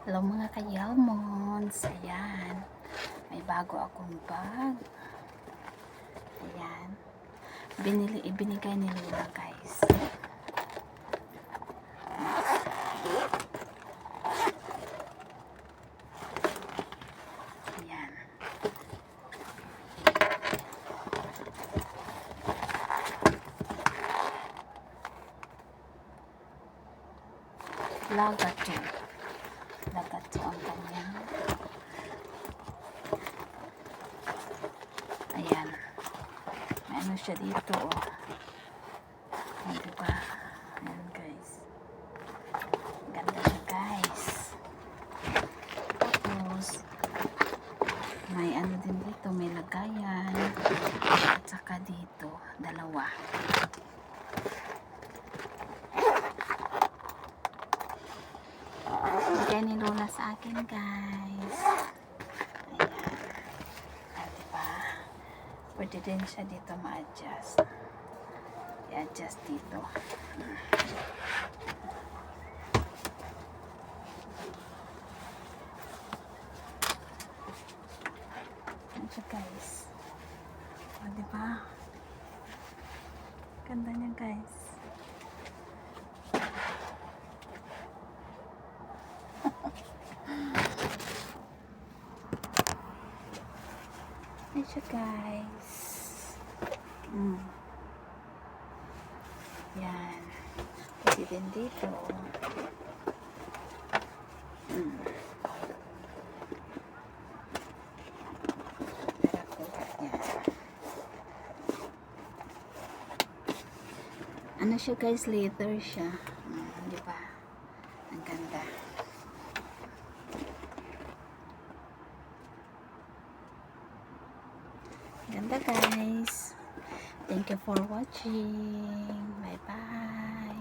Hello mga kayalmons, ayan, may bago akong bag, ayan, ibinigay ni Lola guys, ayan, lagato ang kanyang, ayan, may ano siya dito, oh, diba, ayan guys, ganda siya guys, tapos, may ano din dito, may lagayan, at saka dito, dalawa, bigay ni Lola sa akin guys, ayan, at diba, pwede din siya dito ma-adjust, i-adjust dito, ayan siya guys, o diba, ganda niya guys, ayan siya guys, yan, pwede din dito, ano siya guys, leather siya, diba, ang ganda, ganda guys, thank you for watching, bye bye.